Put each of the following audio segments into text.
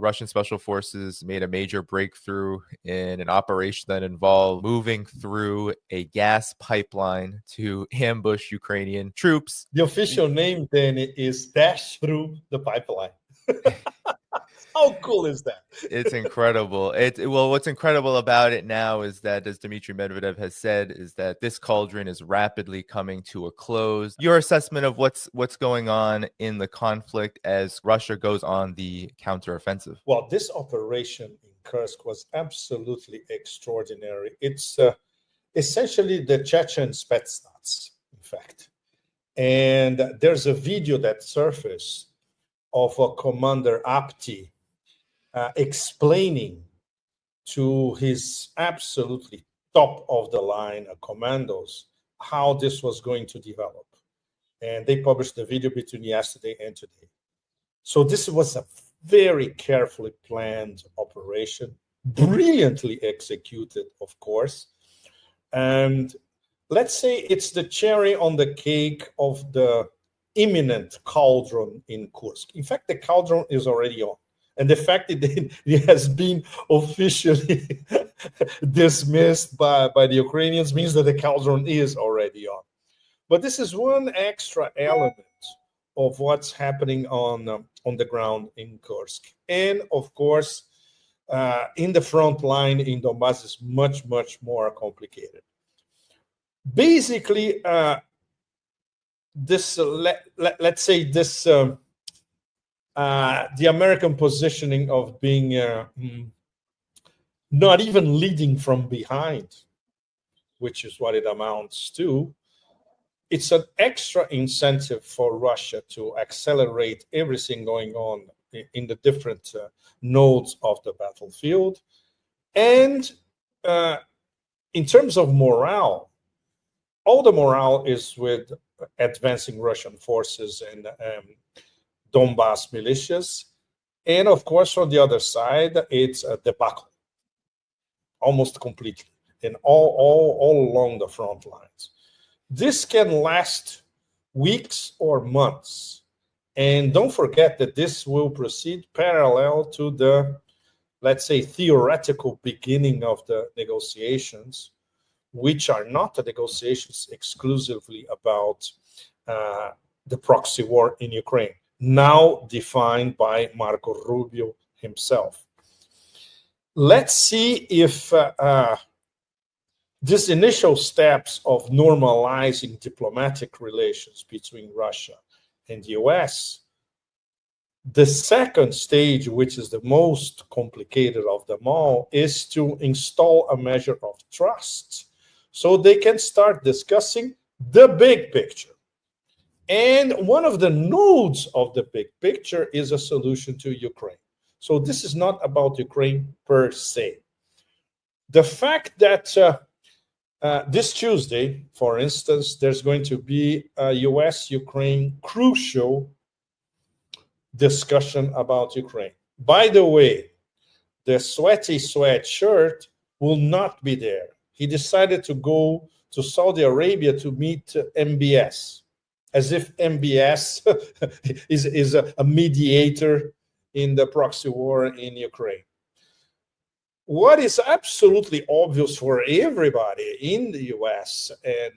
Russian special forces made a major breakthrough in an operation that involved moving through a gas pipeline to ambush Ukrainian troops. The official name then is Dash Through the Pipeline. How cool is that? It's incredible. Well, what's incredible about it now is that, as Dmitry Medvedev has said, is that this cauldron is rapidly coming to a close. Your assessment of what's going on in the conflict as Russia goes on the counteroffensive? Well, this operation in Kursk was absolutely extraordinary. It's essentially the Chechen Spetsnaz, in fact. And there's a video that surfaced of a Commander Apti explaining to his absolutely top of the line commandos how this was going to develop. And they published the video between yesterday and today. So this was a very carefully planned operation, brilliantly executed, of course. And let's say it's the cherry on the cake of the imminent cauldron in Kursk. In fact, the cauldron is already on. And the fact that it has been officially dismissed by the Ukrainians means that the cauldron is already on. But this is one extra element of what's happening on the ground in Kursk. And of course, in the front line in Donbass is much, much more complicated. Basically, this, let's say this, the American positioning of being not even leading from behind, which is what it amounts to, it's an extra incentive for Russia to accelerate everything going on in the different nodes of the battlefield. And in terms of morale, all the morale is with advancing Russian forces and Donbass militias. And of course, on the other side, it's a debacle, almost completely, and all along the front lines. This can last weeks or months. And don't forget that this will proceed parallel to the, let's say, theoretical beginning of the negotiations, which are not the negotiations exclusively about the proxy war in Ukraine, now defined by Marco Rubio himself. Let's see if these initial steps of normalizing diplomatic relations between Russia and the US, the second stage, which is the most complicated of them all, is to install a measure of trust so they can start discussing the big picture. And one of the nodes of the big picture is a solution to Ukraine. So this is not about Ukraine per se. The fact that this Tuesday, for instance, there's going to be a US-Ukraine crucial discussion about Ukraine. By the way, the sweaty sweatshirt will not be there. He decided to go to Saudi Arabia to meet MBS, as if MBS is a mediator in the proxy war in Ukraine. What is absolutely obvious for everybody in the US and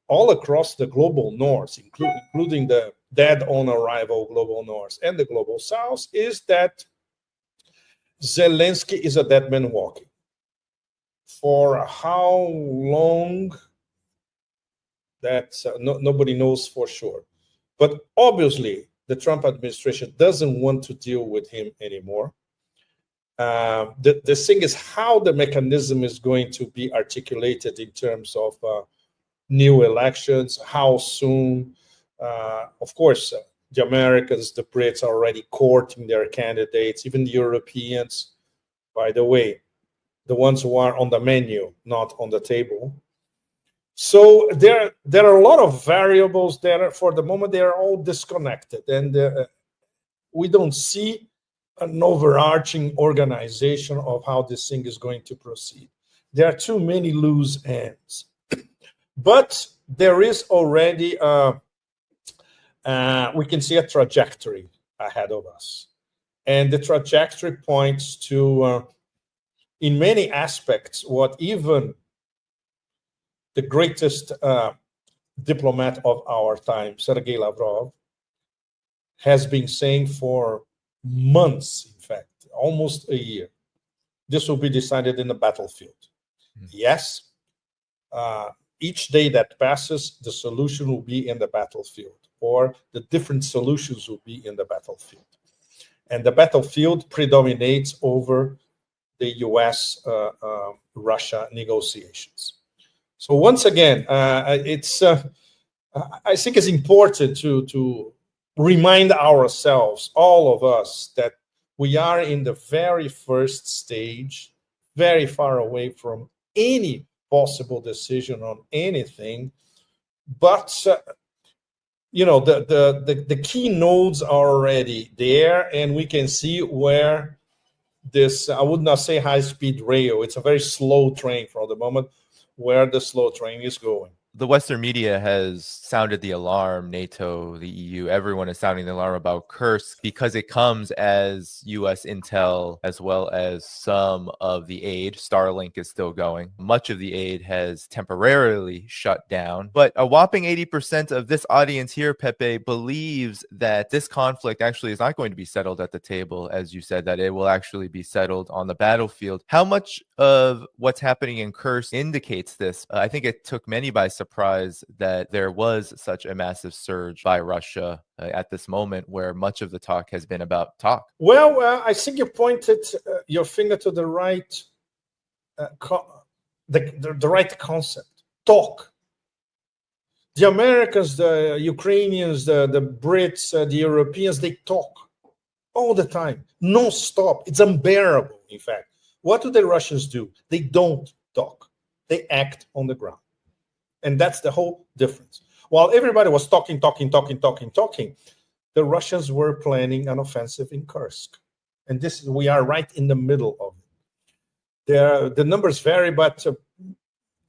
all across the global north, including the dead-on-arrival global north and the global south, is that Zelensky is a dead man walking. For how long, that nobody knows for sure. But obviously, the Trump administration doesn't want to deal with him anymore. The thing is how the mechanism is going to be articulated in terms of new elections, how soon. Of course, the Americans, the Brits are already courting their candidates, even the Europeans, by the way, the ones who are on the menu, not on the table. So there are a lot of variables there. For the moment, they are all disconnected, and we don't see an overarching organization of how this thing is going to proceed. There are too many loose ends. But there is already, we can see a trajectory ahead of us. And the trajectory points to, in many aspects, what even the greatest diplomat of our time, Sergei Lavrov, has been saying for months, in fact, almost a year. This will be decided in the battlefield. Yes, each day that passes, the solution will be in the battlefield, or the different solutions will be in the battlefield. And the battlefield predominates over the US-Russia negotiations. So once again, I think it's important to remind ourselves, all of us, that we are in the very first stage, very far away from any possible decision on anything. But you know, the key nodes are already there, and we can see where this, I would not say high-speed rail, it's a very slow train for the moment, where the slow train is going. The Western media has sounded the alarm, NATO, the EU, everyone is sounding the alarm about Kursk because it comes as US intel as well as some of the aid. Starlink is still going. Much of the aid has temporarily shut down. But a whopping 80% of this audience here, Pepe, believes that this conflict actually is not going to be settled at the table, as you said, that it will actually be settled on the battlefield. How much of what's happening in Kursk indicates this? I think it took many by surprise that there was such a massive surge by Russia at this moment, where much of the talk has been about talk. Well, I think you pointed your finger to the right, the right concept. Talk. The Americans, the Ukrainians, the Brits, the Europeans, they talk all the time, non-stop. It's unbearable, in fact. What do the Russians do? They don't talk. They act on the ground. And that's the whole difference. While everybody was talking, the Russians were planning an offensive in Kursk. And we are right in the middle of it. The numbers vary, but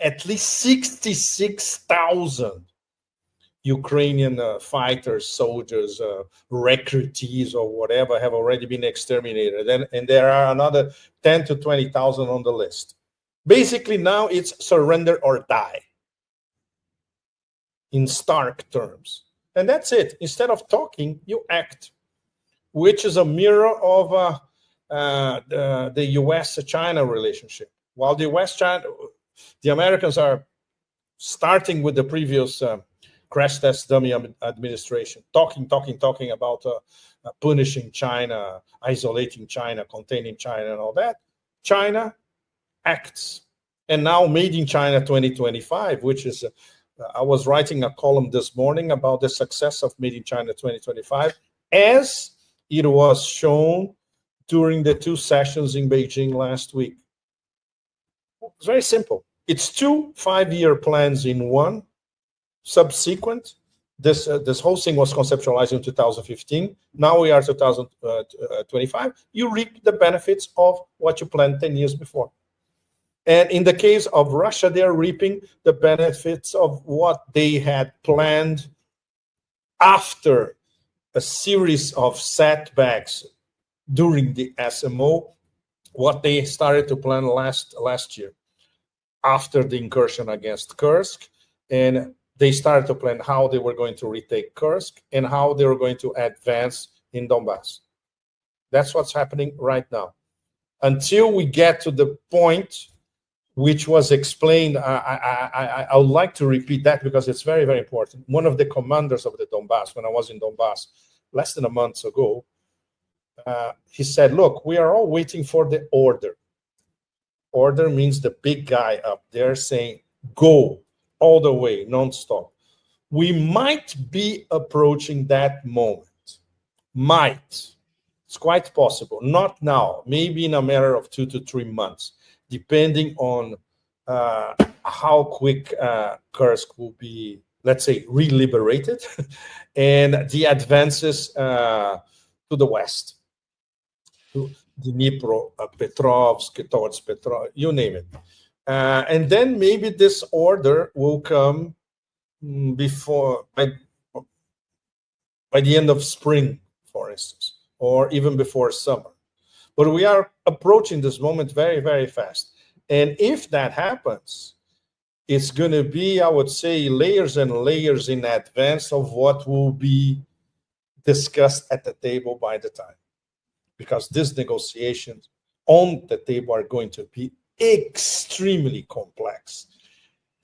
at least 66,000 Ukrainian fighters, soldiers, recruitees, or whatever have already been exterminated. And there are another 10 to 20,000 on the list. Basically, now it's surrender or die, in stark terms. And that's it. Instead of talking, you act, which is a mirror of the US-China relationship. While the Americans are starting with the previous crash test dummy administration, talking about punishing China, isolating China, containing China, and all that. China acts. And now Made in China 2025, which is, I was writing a column this morning about the success of Made in China 2025, as it was shown during the 2 sessions in Beijing last week. It's very simple. It's 2 5-year plans in one. Subsequent, this whole thing was conceptualized in 2015. Now we are 2025. You reap the benefits of what you planned 10 years before. And in the case of Russia, they are reaping the benefits of what they had planned after a series of setbacks during the SMO, what they started to plan last year after the incursion against Kursk. And they started to plan how they were going to retake Kursk and how they were going to advance in Donbass. That's what's happening right now. Until we get to the point which was explained, I would like to repeat that because it's very, very important. One of the commanders of the Donbass, when I was in Donbass less than a month ago, he said, look, we are all waiting for the order. Order means the big guy up there saying, go all the way, non-stop. We might be approaching that moment. Might. It's quite possible. Not now. Maybe in a matter of 2 to 3 months, depending on how quick Kursk will be, let's say, reliberated, and the advances to the west, to Dnipro, Petrovsk, towards Petrov, you name it. And then maybe this order will come by the end of spring, for instance, or even before summer. But we are approaching this moment very, very fast. And if that happens, it's going to be, I would say, layers and layers in advance of what will be discussed at the table by the time. Because these negotiations on the table are going to be extremely complex,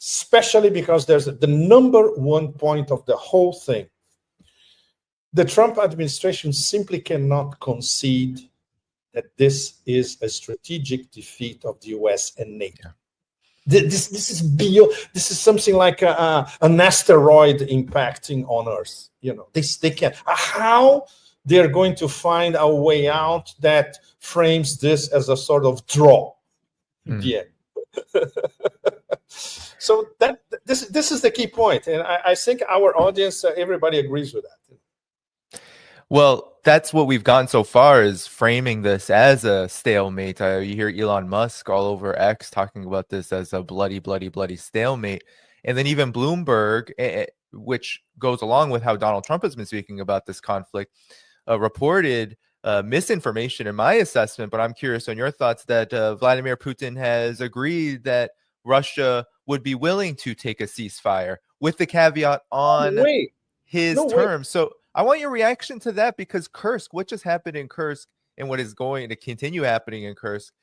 especially because there's the number one point of the whole thing. The Trump administration simply cannot concede that this is a strategic defeat of the US and NATO. Yeah. This is something like an asteroid impacting on Earth. You know, they can. How they're going to find a way out that frames this as a sort of draw. Yeah. So this is the key point, and I think our audience, everybody agrees with that. Well, that's what we've gotten so far, is framing this as a stalemate. You hear Elon Musk all over X talking about this as a bloody, bloody, bloody stalemate. And then even Bloomberg, which goes along with how Donald Trump has been speaking about this conflict, reported misinformation in my assessment. But I'm curious on your thoughts that Vladimir Putin has agreed that Russia would be willing to take a ceasefire with the caveat on his terms. So I want your reaction to that, because Kursk, what just happened in Kursk and what is going to continue happening in Kursk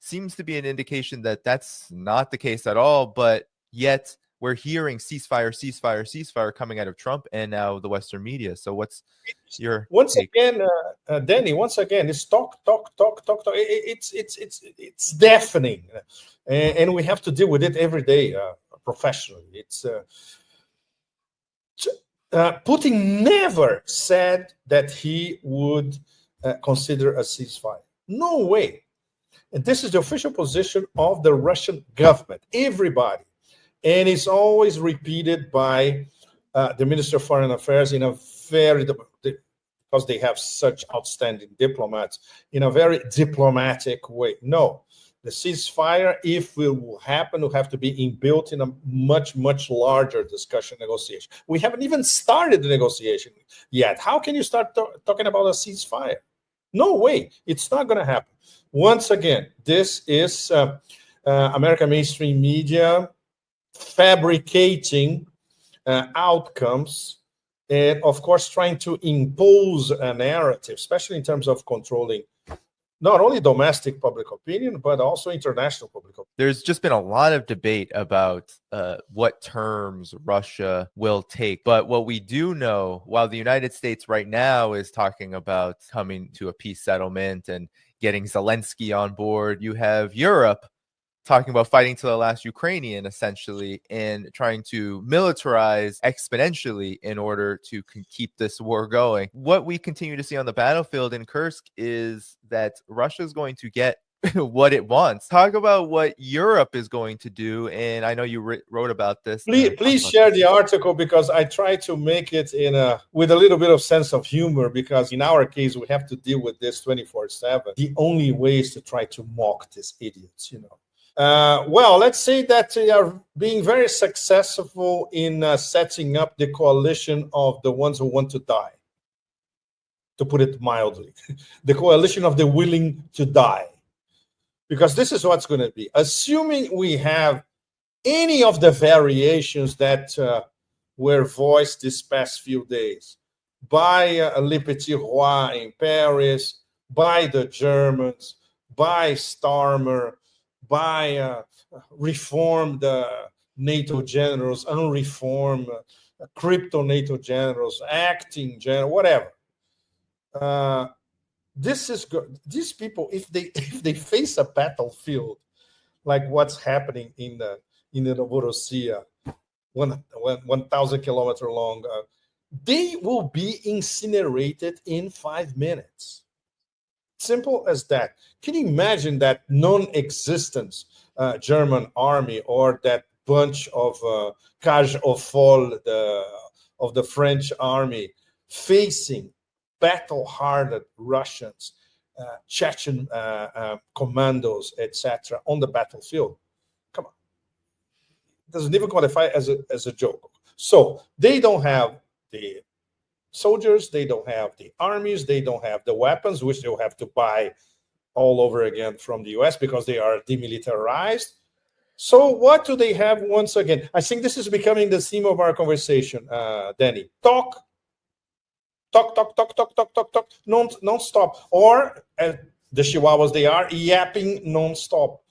seems to be an indication that that's not the case at all. But yet we're hearing ceasefire, ceasefire, ceasefire coming out of Trump and now the Western media. So what's your take? Again, Danny? Once again, it's talk. It's deafening, and we have to deal with it every day professionally. It's. Putin never said that he would consider a ceasefire. No way. And this is the official position of the Russian government, everybody. And it's always repeated by the Minister of Foreign Affairs in a very, because they have such outstanding diplomats, in a very diplomatic way. No. The ceasefire, if it will happen, will have to be inbuilt in a much, much larger discussion negotiation. We haven't even started the negotiation yet. How can you start talking about a ceasefire? No way. It's not going to happen. Once again, this is American mainstream media fabricating outcomes and, of course, trying to impose a narrative, especially in terms of controlling not only domestic public opinion, but also international public opinion. There's just been a lot of debate about what terms Russia will take. But what we do know, while the United States right now is talking about coming to a peace settlement and getting Zelensky on board, you have Europe talking about fighting to the last Ukrainian, essentially, and trying to militarize exponentially in order to keep this war going. What we continue to see on the battlefield in Kursk is that Russia is going to get what it wants. Talk about what Europe is going to do, and I know you wrote about this. Please share the article, because I try to make it with a little bit of sense of humor, because in our case, we have to deal with this 24/7. The only way is to try to mock these idiots, you know. Well, let's say that they are being very successful in setting up the coalition of the ones who want to die, to put it mildly, the coalition of the willing to die, because this is what's going to be. Assuming we have any of the variations that were voiced this past few days by Le Petit Roi in Paris, by the Germans, by Starmer, by reformed NATO generals, unreformed crypto NATO generals, acting general, whatever. This is good. These people, if they face a battlefield like what's happening in the Novorossiya, 1,000 kilometer long, they will be incinerated in 5 minutes. Simple as that. Can you imagine that non-existent German army, or that bunch of cage au folles of the French army facing battle-hardened Russians, Chechen commandos, etc., on the battlefield? Come on. It doesn't even qualify as a joke. So they don't have the soldiers, they don't have the armies, they don't have the weapons, which they'll have to buy all over again from the US because they are demilitarized. So what do they have once again? I think this is becoming the theme of our conversation, Danny. Talk, non-stop. Or, the Chihuahuas they are, yapping non-stop.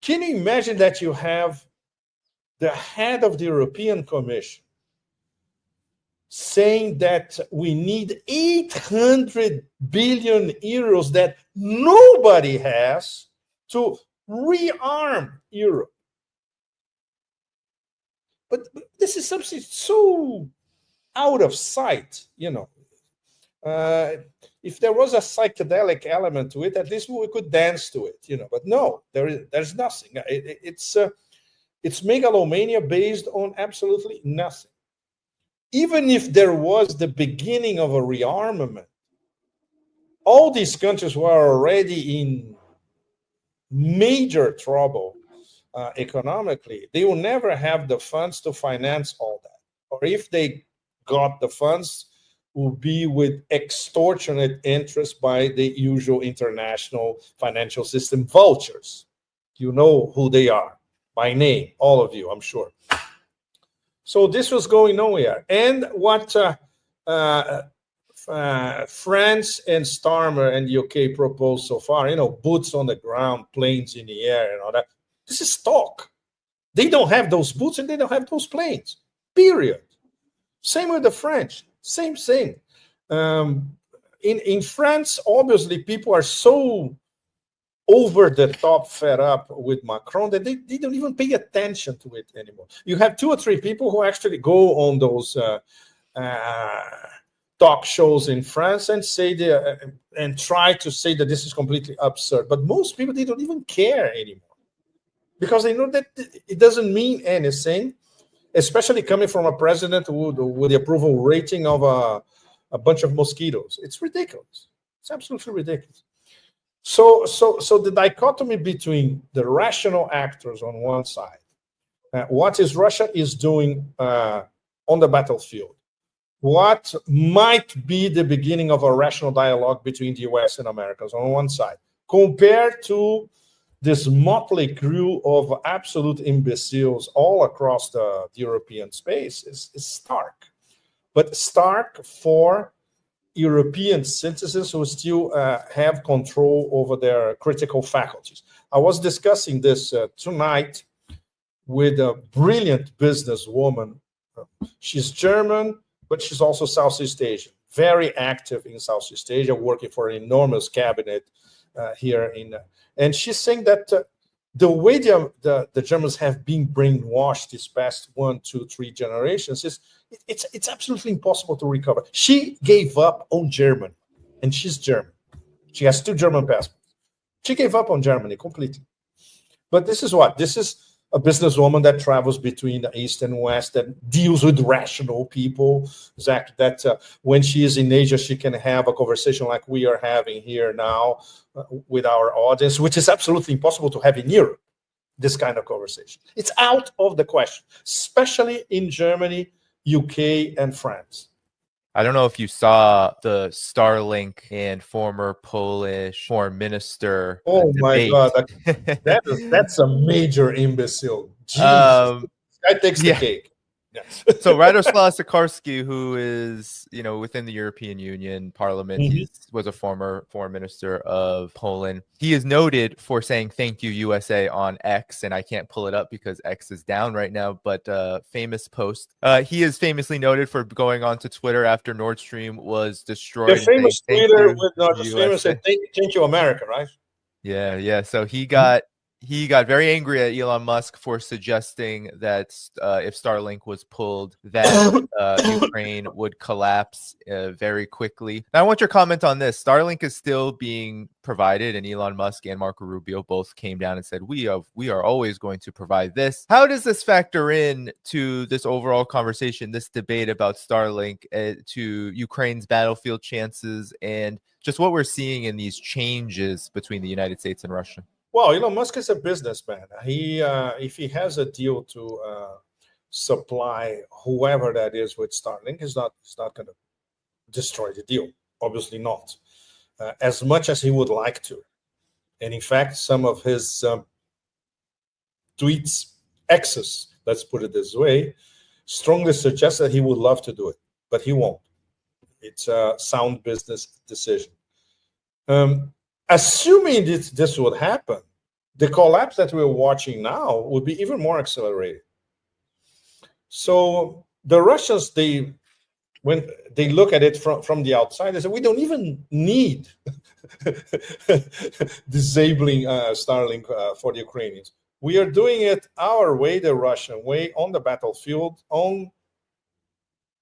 Can you imagine that you have the head of the European Commission saying that we need 800 billion euros that nobody has to rearm Europe? But this is something so out of sight, you know. If there was a psychedelic element to it, at least we could dance to it, you know. But no, there's nothing. It's megalomania based on absolutely nothing. Even if there was the beginning of a rearmament, all these countries were already in major trouble economically. They will never have the funds to finance all that. Or if they got the funds, will be with extortionate interest by the usual international financial system vultures. You know who they are by name, all of you, I'm sure. So this was going nowhere. And what France and Starmer and the UK proposed so far, you know, boots on the ground, planes in the air and all that, this is talk. They don't have those boots and they don't have those planes, period. Same with the French, same thing. In France, obviously, people are so over the top fed up with Macron that they don't even pay attention to it anymore. You have 2 or 3 people who actually go on those talk shows in France and say and try to say that this is completely absurd. But most people, they don't even care anymore because they know that it doesn't mean anything, especially coming from a president with the approval rating of a bunch of mosquitoes. It's ridiculous. It's absolutely ridiculous. So the dichotomy between the rational actors on one side, what is Russia is doing on the battlefield, what might be the beginning of a rational dialogue between the US and Americans on one side, compared to this motley crew of absolute imbeciles all across the European space is stark. But stark for European citizens who still have control over their critical faculties. I was discussing this tonight with a brilliant businesswoman. She's German, but she's also Southeast Asian, very active in Southeast Asia, working for an enormous cabinet here and she's saying that the way the Germans have been brainwashed these past 1, 2, 3 generations is it's absolutely impossible to recover. She gave up on Germany, and she's German. She has 2 German passports. She gave up on Germany completely. But this is what? This is a businesswoman that travels between the East and West, that deals with rational people, Zach, that when she is in Asia, she can have a conversation like we are having here now with our audience, which is absolutely impossible to have in Europe, this kind of conversation. It's out of the question, especially in Germany, UK, and France. I don't know if you saw the Starlink and former Polish foreign minister. Oh my God, that's a major imbecile. Jesus, guy takes the cake. Yes. So Radoslaw Sikorski, who is, you know, within the European Union Parliament, he was a former foreign minister of Poland. He is noted for saying "Thank you, USA" on X, and I can't pull it up because X is down right now. But famous post. He is famously noted for going on to Twitter after Nord Stream was destroyed. The famous tweeter with Nord Stream said, "Thank you, America," right? Yeah. So he got very angry at Elon Musk for suggesting that if Starlink was pulled, that Ukraine would collapse very quickly. Now, I want your comment on this. Starlink is still being provided, and Elon Musk and Marco Rubio both came down and said, we are always going to provide this. How does this factor in to this overall conversation, this debate about Starlink, to Ukraine's battlefield chances, and just what we're seeing in these changes between the United States and Russia? Well, Elon Musk is a businessman. If he has a deal to supply whoever that is with Starlink is not going to destroy the deal. Obviously not, as much as he would like to. And in fact, some of his tweets, X's, let's put it this way, strongly suggest that he would love to do it, but he won't. It's a sound business decision. Assuming this would happen, the collapse that we're watching now would be even more accelerated. So the Russians, when they look at it from the outside, they say, we don't even need disabling Starlink for the Ukrainians. We are doing it our way, the Russian way, on the battlefield, on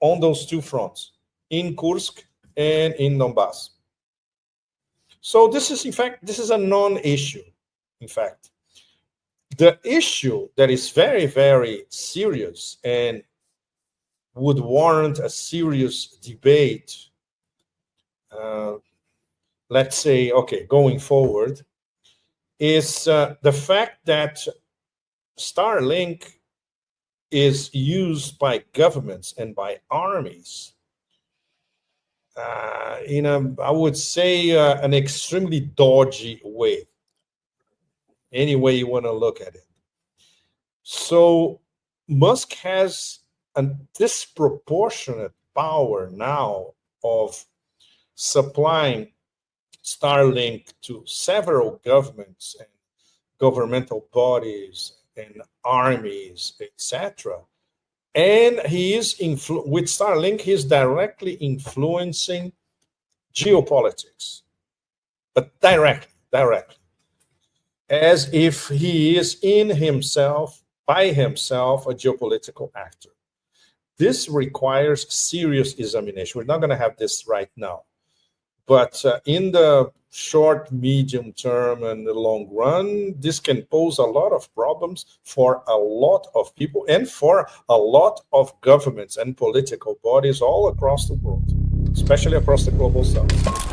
those two fronts, in Kursk and in Donbass. So this is, in fact, this is a non-issue, in fact. The issue that is very, very serious and would warrant a serious debate, let's say, okay, going forward, is the fact that Starlink is used by governments and by armies in a, I would say, an extremely dodgy way, any way you want to look at it. So Musk has a disproportionate power now of supplying Starlink to several governments and governmental bodies and armies, etc. And he is with Starlink, he's directly influencing geopolitics, but directly, as if he is by himself, a geopolitical actor. This requires serious examination. We're not going to have this right now. But in the short, medium term, and the long run, this can pose a lot of problems for a lot of people and for a lot of governments and political bodies all across the world, especially across the global south.